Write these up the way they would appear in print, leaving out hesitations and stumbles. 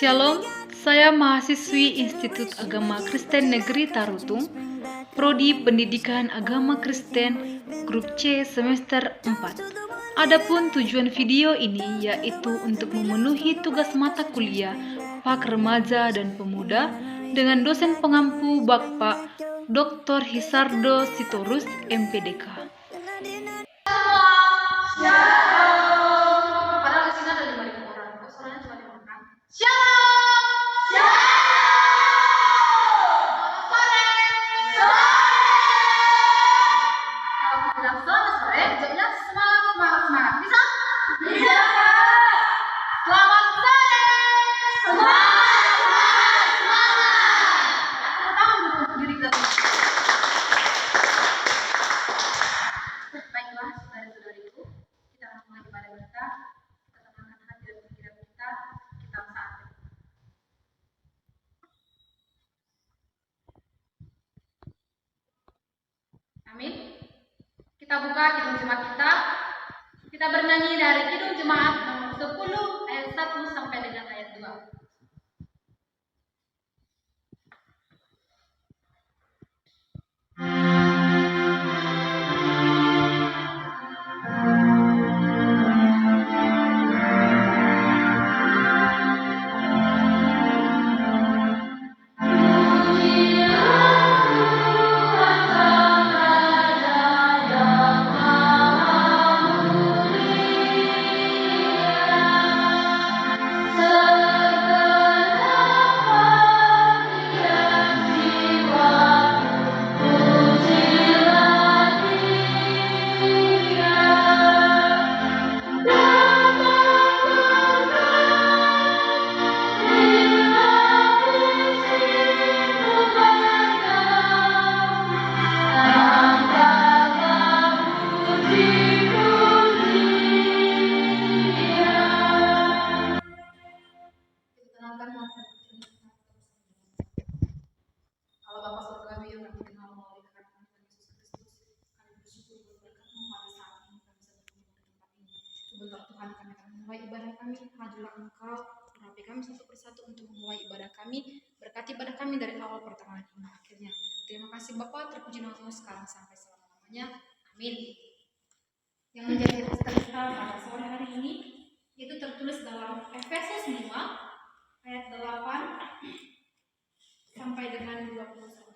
Shalom, saya mahasiswi Institut Agama Kristen Negeri Tarutung, Prodi Pendidikan Agama Kristen, Grup C semester 4. Adapun tujuan video ini yaitu untuk memenuhi tugas mata kuliah Fak Remaja dan Pemuda dengan dosen pengampu Bapak Dr. Hisardo Sitorus, MPDK. Amin. Kita buka Kidung Jemaat kita. Kita bernyanyi dari Kidung Jemaat nomor 10 ayat 1 sampai dengan ayat 2. Allah Bapa Surgawi yang kami kenal melalui kekasih Yesus Kristus, kami bersyukur berkat-Mu pada saat ini kami bisa bertemu di tempat ini. Sebentar Tuhan kami akan memulai ibadah kami, hadirlah Engkau, urapi kami satu persatu untuk memulai ibadah kami, berkati ibadah kami dari awal pertengahan hingga akhirnya. Terima kasih Bapa, terpuji nama-Mu sekarang sampai selama-lamanya. Amin. Yang menjadi teks kita pada sore hari ini itu tertulis dalam Efesus 5 ayat 8 sampai dengan 21.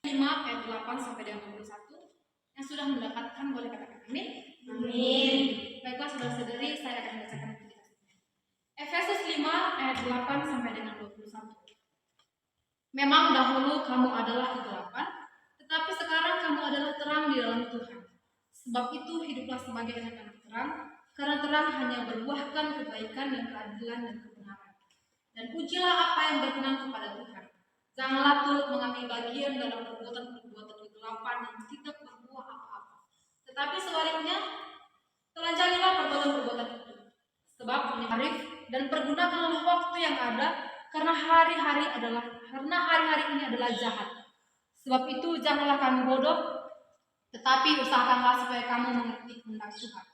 5 ayat 8 sampai dengan 21. Yang sudah mendapatkan boleh katakan amin. Amin. Baiklah saudara-saudari, saya akan membacakan kita. Efesus 5 ayat 8 sampai dengan 21. Memang dahulu kamu adalah kegelapan, tetapi sekarang kamu adalah terang di dalam Tuhan. Sebab itu hiduplah sebagai anak-anak terang, karena terang hanya berbuahkan kebaikan dan keadilan dan kebenaran. Dan pujilah apa yang berkenan kepada Tuhan. Janganlah turut mengambil bagian dalam perbuatan-perbuatan kegelapan yang tidak berbuah apa-apa. Tetapi sebaliknya, telanjangilah perbuatan-perbuatan itu. Sebab menyarif dan pergunakanlah waktu yang ada, karena hari-hari ini adalah jahat. Sebab itu janganlah kamu bodoh, tetapi usahakanlah supaya kamu mengerti kehendak Tuhan.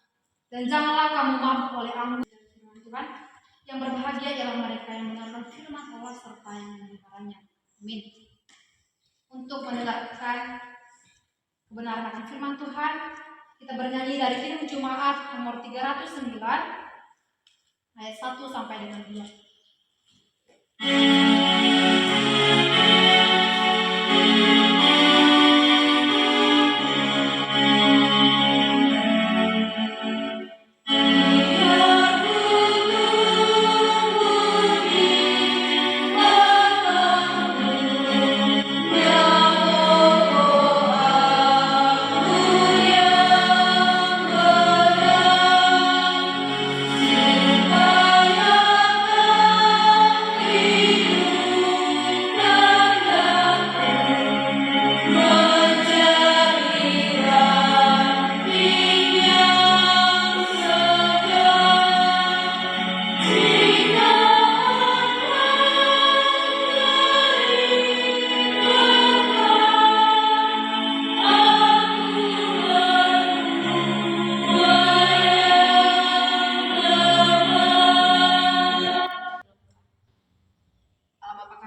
Dan janganlah kamu mabuk oleh anggur dan firman Tuhan. Yang berbahagia ialah mereka yang mendengarkan firman Allah serta yang memeliharanya. Amin. Untuk mendengarkan kebenaran akan firman Tuhan, kita bernyanyi dari Kidung Jemaat nomor 309 ayat 1 sampai dengan 2. Supaya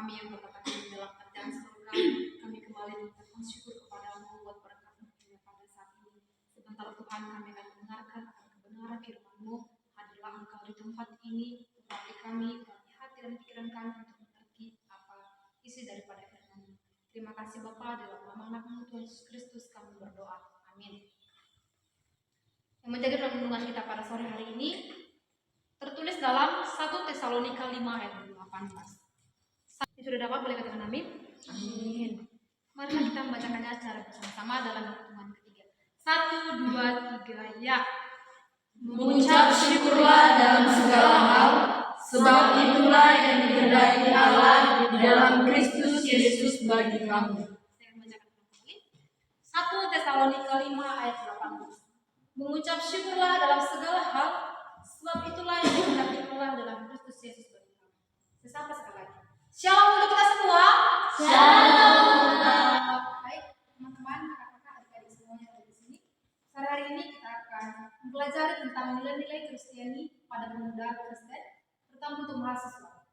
kami yang berkata di dalam kerjaan surga, kami kembali mengucapkan syukur kepadamu buat berkat-Mu pada saat ini. Sebentar Tuhan, kami akan mendengarkan akan kebenaran firman-Mu. Hadirlah Engkau di tempat ini, urapi kami, urapi hati dan pikiran kami untuk mengerti apa isi daripada firman-Mu. Terima kasih Bapa, dalam nama anak-Mu Tuhan Yesus Kristus kami berdoa. Amin. Yang menjadi renungan kita pada sore hari ini tertulis dalam 1 Tesalonika 5 ayat 18. Sudah dapat, boleh katakan amin? Amin. Marilah kita membacakannya secara bersama-sama dalam pertemuan ketiga. 1, 2, 3, ya. Mengucap syukurlah dalam segala hal, sebab itulah yang dikehendaki Allah di dalam Kristus Yesus bagi kamu. Saya membacakan kembali. 1 Tesalonika 5 ayat 18. Mengucap syukurlah dalam segala hal, sebab itulah yang dikehendaki Allah dalam Kristus Yesus bagi kamu. Sesapa sekali lagi. Shalom untuk kita semua. Shalom. Baik, teman-teman, kakak-kakak, adik-adik semuanya yang ada di sini. Pada hari ini kita akan mempelajari tentang nilai-nilai Kristiani pada pemuda Kristen, terutama untuk mahasiswa.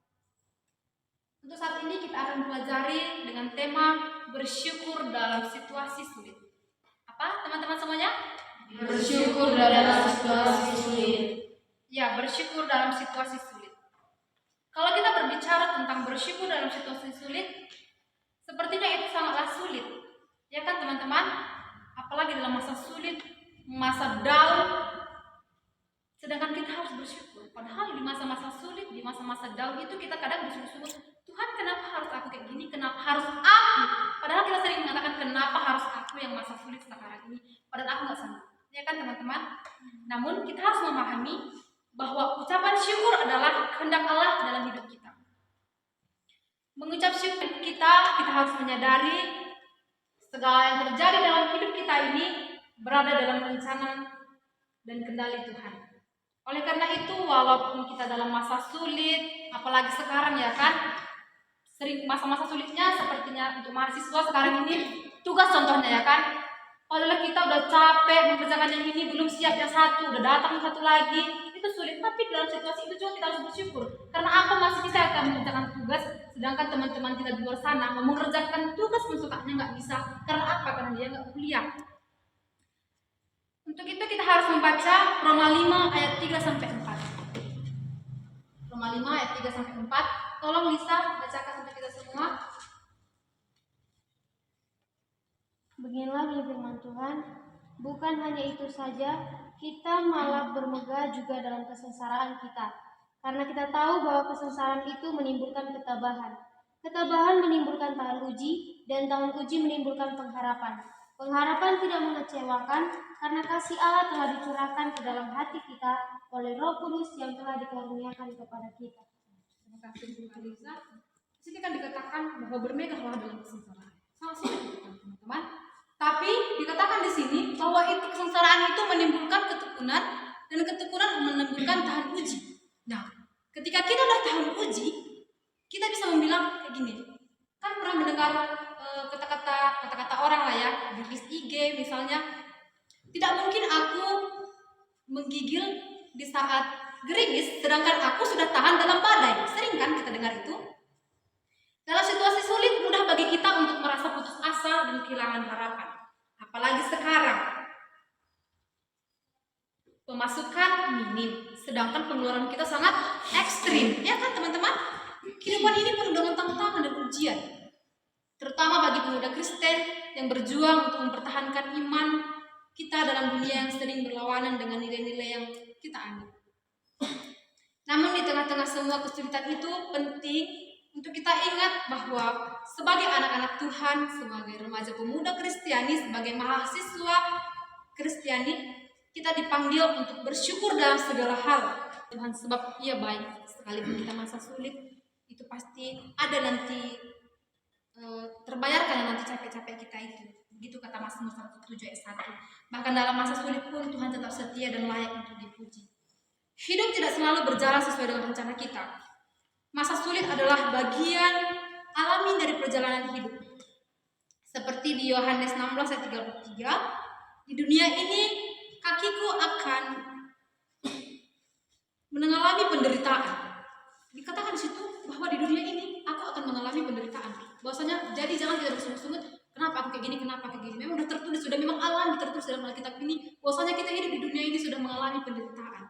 Untuk saat ini kita akan mempelajari dengan tema bersyukur dalam situasi sulit. Apa, teman-teman semuanya? Bersyukur dalam situasi sulit. Ya, bersyukur dalam situasi sulit. Kalau kita berbicara tentang bersyukur dalam situasi sulit, sepertinya itu sangatlah sulit. Ya kan teman-teman? Apalagi dalam masa sulit, masa down. Sedangkan kita harus bersyukur. Padahal di masa-masa sulit, di masa-masa down itu kita kadang bersyukur, Tuhan kenapa harus aku kayak gini? Kenapa harus aku? Padahal kita sering mengatakan kenapa harus aku yang masa sulit sekarang ini? Padahal aku gak sanggup. Ya kan teman-teman? Namun kita harus memahami bahwa ucapan syukur adalah kehendak Allah dalam hidup kita. Mengucap syukur kita harus menyadari segala yang terjadi dalam hidup kita ini berada dalam rencana dan kendali Tuhan. Oleh karena itu, walaupun kita dalam masa sulit, apalagi sekarang ya kan, sering masa-masa sulitnya sepertinya untuk mahasiswa sekarang ini, tugas contohnya ya kan, padahal kita udah capek mengerjakan yang ini, belum siap yang satu, udah datang satu lagi, itu sulit. Tapi dalam situasi itu juga kita harus bersyukur. Karena apa, masih bisa akan mengerjakan tugas, sedangkan teman-teman kita di luar sana mau mengerjakan tugas mensukanya nggak bisa. Karena apa? Karena dia nggak kuliah. Untuk itu kita harus membaca Roma 5 ayat 3-4. Roma 5 ayat 3-4. Tolong Lisa bacakan untuk kita semua. Beginilah firman Tuhan, bukan hanya itu saja, kita malah bermegah juga dalam kesengsaraan kita. Karena kita tahu bahwa kesengsaraan itu menimbulkan ketabahan. Ketabahan menimbulkan tahan uji, dan tahan uji menimbulkan pengharapan. Pengharapan tidak mengecewakan, karena kasih Allah telah dicurahkan ke dalam hati kita oleh Roh Kudus yang telah dikaruniakan kepada kita. Terima kasih Bu Lisa. Di sini kan dikatakan bahwa bermegahlah dalam kesengsaraan. Salah satu teman-teman. Tapi dikatakan di sini bahwa itu kesengsaraan itu menimbulkan ketekunan, dan ketekunan menimbulkan tahan uji. Nah, ketika kita udah tahan uji, kita bisa membilang kayak gini. Kan pernah mendengar kata-kata orang lah ya, di IG misalnya, tidak mungkin aku menggigil di saat gerimis, sedangkan aku sudah tahan dalam badai. Sering kan kita dengar itu? Dalam situasi sulit, mudah bagi kita untuk merasa putus asa dan kehilangan harapan. Apalagi sekarang, pemasukan minim, sedangkan pengeluaran kita sangat ekstrim. Ya kan teman-teman? Kehidupan ini penuh dengan tantangan dan ujian. Terutama bagi pemuda Kristen yang berjuang untuk mempertahankan iman kita dalam dunia yang sering berlawanan dengan nilai-nilai yang kita anut. Namun di tengah-tengah semua kesulitan itu penting untuk kita ingat bahwa sebagai anak-anak Tuhan, sebagai remaja pemuda Kristiani, sebagai mahasiswa Kristiani, kita dipanggil untuk bersyukur dalam segala hal. Tuhan sebab Ia baik. Sekalipun kita masa sulit, itu pasti ada nanti terbayarkan nanti capek-capek kita itu. Begitu kata Mazmur 107 ayat 1. Bahkan dalam masa sulit pun Tuhan tetap setia dan layak untuk dipuji. Hidup tidak selalu berjalan sesuai dengan rencana kita. Masa sulit adalah bagian alami dari perjalanan hidup. Seperti di Yohanes 16 ayat 33, di dunia ini kakiku akan mengalami penderitaan. Dikatakan di situ bahwa di dunia ini aku akan mengalami Bahwasanya jadi jangan kita bersungut-sungut, kenapa aku kayak gini, kenapa kayak gini. Memang sudah tertulis, sudah memang alami tertulis dalam Alkitab ini, bahwasanya kita hidup di dunia ini sudah mengalami penderitaan.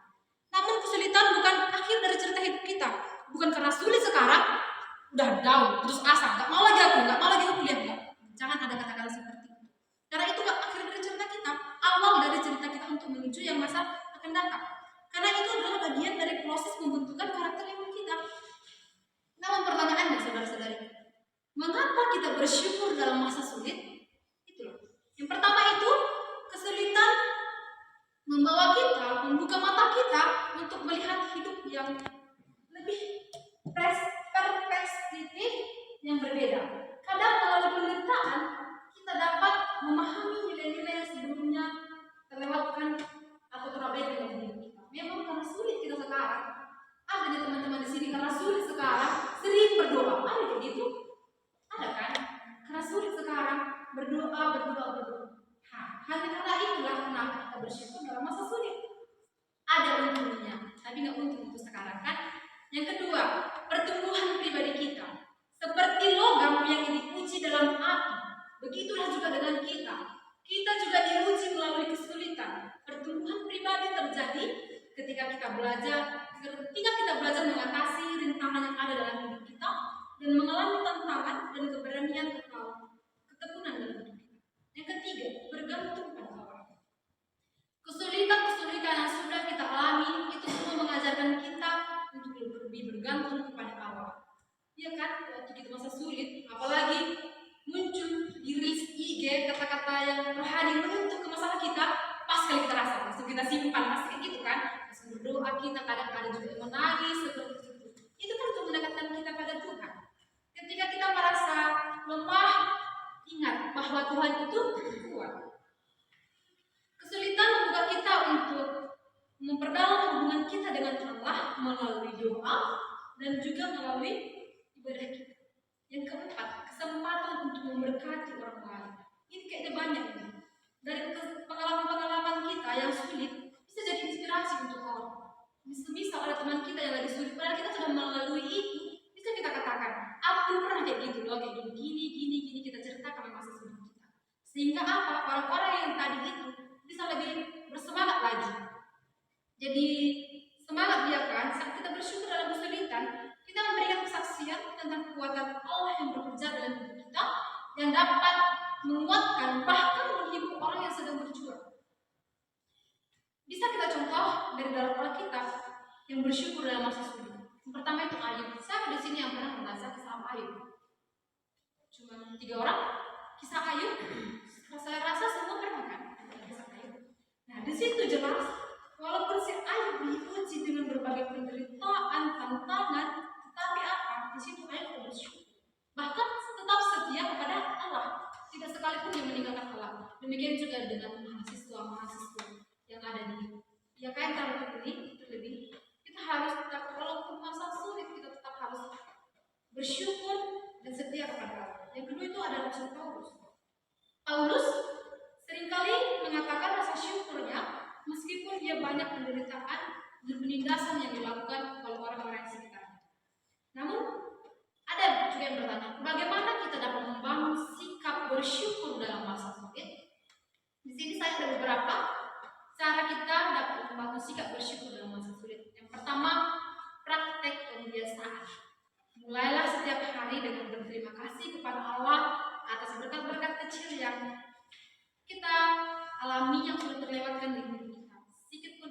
Namun kesulitan bukan akhir dari cerita hidup kita. Bukan karena sulit sekarang, udah down, putus asa, gak mau lagi aku, gak mau lagi aku kuliah, enggak. Jangan ada kata-kata seperti itu. Karena itu gak akhir dari cerita kita, awal dari cerita kita untuk menuju yang masa akan datang. Karena itu adalah bagian dari proses membentukkan karakter iman kita. Namun pertanyaannya saudara-saudari, mengapa kita bersyukur dalam masa sulit? Itu loh. Yang pertama itu, kesulitan membawa kita, membuka mata kita untuk melihat hidup yang lebih perspektif yang berbeda. Kadang melalui penderitaan kita dapat memahami nilai-nilai yang sebelumnya terlewatkan atau terabaikan dalam hidup kita. Memang karena sulit kita sekarang, ada teman-teman di sini karena sulit sekarang sering berdoa. Ada kayak gitu? Ada kan? Karena sulit sekarang berdoa. Hanya karena itulah kenapa kita bersyukur dalam masa sulit. Ada untungnya, tapi nggak untung untuk sekarang kan? Yang kedua, pertumbuhan pribadi kita. Seperti logam yang diuji dalam api, begitulah juga dengan kita. Kita juga diuji melalui kesulitan. Pertumbuhan pribadi terjadi ketika kita belajar mengatasi rintangan yang ada dalam hidup kita dan mengalami tantangan dan keberanian atau ketekunan dalam hidup kita. Yang ketiga, bergantung pada Allah. Kesulitan-kesulitan yang sudah kita alami itu semua mengajarkan kita untuk lebih bergantung kepada Allah. Iya kan? Waktu kita masa sulit, apalagi muncul di reels IG kata-kata yang rohani menuntut ke masalah kita, pas kali kita rasa, langsung kita simpan, pasti kayak gitu kan? Langsung berdoa kita, kadang-kadang juga menangis seperti itu. Itu kan untuk mendekatkan kita pada Tuhan. Ketika kita merasa lemah, ingat bahwa Tuhan itu kuat. Kesulitan membuka kita untuk memperdalam hubungan kita dengan Allah melalui doa dan juga melalui ibadah kita. Yang keempat, kesempatan untuk memberkati orang lain. Ini kayaknya banyak nih. Dari pengalaman-pengalaman kita yang sulit bisa jadi inspirasi untuk orang. Misal ada teman kita yang lagi sulit, padahal kita sudah melalui itu, bisa kita katakan, aku pernah kayak gitu loh, kayak gini, kita ceritakan masa sulit kita. Sehingga apa? Orang-orang yang tadi itu bisa lebih bersemangat lagi. Jadi semangat dia kan, saat kita bersyukur dalam kesulitan, kita memberikan kesaksian tentang kekuatan Allah yang bekerja dalam hidup kita, yang dapat menguatkan bahkan menghibur orang yang sedang berjuang. Bisa kita contoh dari dalam Alkitab yang bersyukur dalam masa sulit. Yang pertama itu Ayub. Siapa di sini yang pernah membaca kisah Ayub? Cuma 3 orang. Kisah Ayub, saya rasa semua pernah kan? Kisah Ayub. Nah di situ jelas, walaupun si Ayub diuji dengan berbagai penderitaan, tantangan, tetapi apa? Di situ Ayub bersyukur. Bahkan tetap setia kepada Allah. Tidak sekalipun dia meninggalkan Allah. Demikian juga dengan mahasiswa yang ada di yang tahun ini terlebih. Kita harus tetap, walaupun masa sulit, kita tetap harus bersyukur dan setia kepada Allah. Yang kedua itu adalah Rasul Paulus. Paulus seringkali mengatakan rasa syukurnya meskipun dia banyak penderitaan dan penindasan yang dilakukan oleh orang-orang sekitar. Namun ada juga yang bertanya, bagaimana kita dapat membangun sikap bersyukur dalam masa sulit? Di sini saya ada beberapa cara kita dapat membangun sikap bersyukur dalam masa sulit. Yang pertama, praktek pembiasaan. Mulailah setiap hari dengan berterima kasih kepada Allah atas berkat-berkat kecil yang kita alami, yang sudah terlewatkan di hidup kita. Sedikit pun,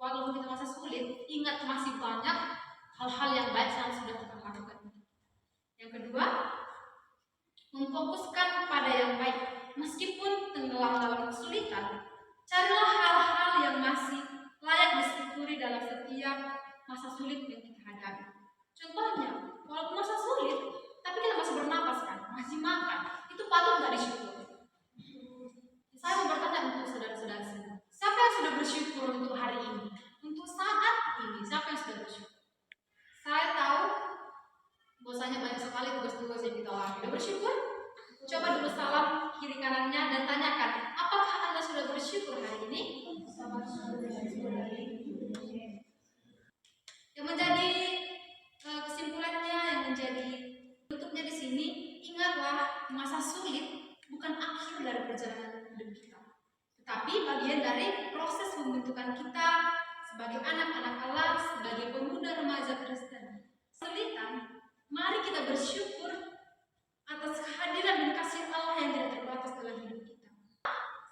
walaupun kita masa sulit, ingat masih banyak hal-hal yang baik yang sudah kita lakukan. Yang kedua, memfokuskan pada yang baik. Meskipun tenggelam dalam kesulitan, carilah hal-hal yang masih layak disyukuri dalam setiap masa sulit yang kita hadapi. Contohnya, walaupun masa sulit, tapi kita masih bernapas kan, masih makan, itu patut nggak disyukuri. Saya mau bertanya untuk saudara-saudara sini, siapa yang sudah bersyukur untuk hari ini? Untuk saat ini, siapa yang sudah bersyukur? Saya tahu bahwasanya banyak sekali tugas-tugas yang kita alami. Sudah bersyukur? Coba dulu salam kiri kanannya dan tanyakan, apakah Anda sudah bersyukur hari ini? Yang menjadi kesimpulannya, yang menjadi tutupnya di sini, ingat masa sulit bukan akhir dari perjalanan hidup kita, tetapi bagian dari proses pembentukan kita sebagai anak-anak Allah, sebagai pemuda remaja Kristen. Kesulitan, mari kita bersyukur atas kehadiran dan kasih Allah yang tidak terbatas dalam hidup kita.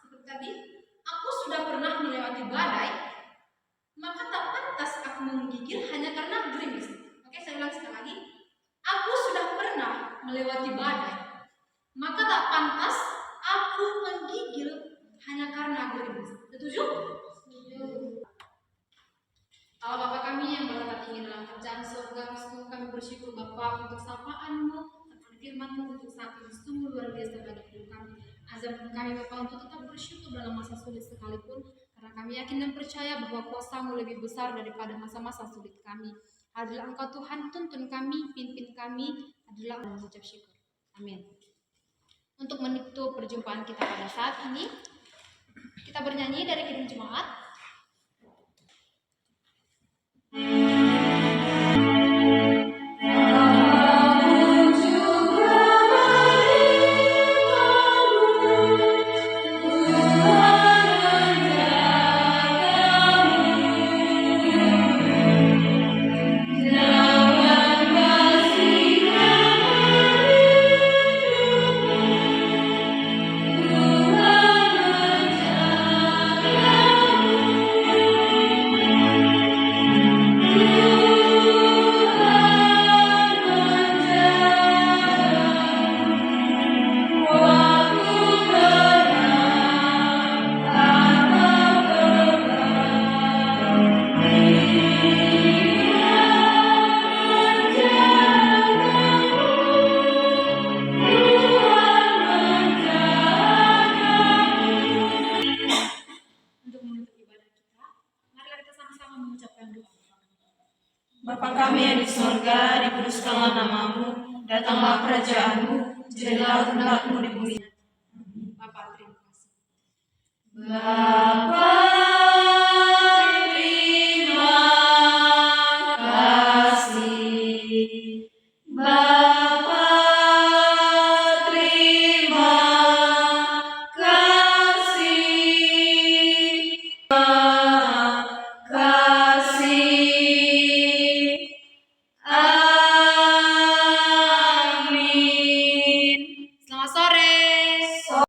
Seperti tadi, aku sudah pernah melewati badai, maka tak pantas aku menggigil hanya karena gerimis. Oke, saya ulang sekali lagi. Aku sudah pernah melewati badai, maka tak pantas aku menggigil hanya karena gerimis. Setuju? Setuju. Allah Bapa kami yang berada tinggi dalam kerajaan surga, sungguh kami bersyukur Bapa untuk sapaan-Mu, akan firman-Mu untuk saat ini sungguh luar biasa bagi hidup kami. Ajarkan kami Bapa untuk tetap bersyukur dalam masa sulit sekalipun, karena kami yakin dan percaya bahwa kuasa-Mu lebih besar daripada masa-masa sulit kami. Hadilah Engkau Tuhan, tuntun kami, pimpin kami, hadilah mengucap syukur. Amin. Untuk menutup perjumpaan kita pada saat ini, kita bernyanyi dari Kidung Jemaat. Bapa kami yang di surga, dikuduskanlah namamu, datanglah kerajaan-Mu, jadilah kehendak-Mu di bumi. Bapak, terima kasih. Bapa, terima kasih. Bapa, terima kasih. Selamat sore.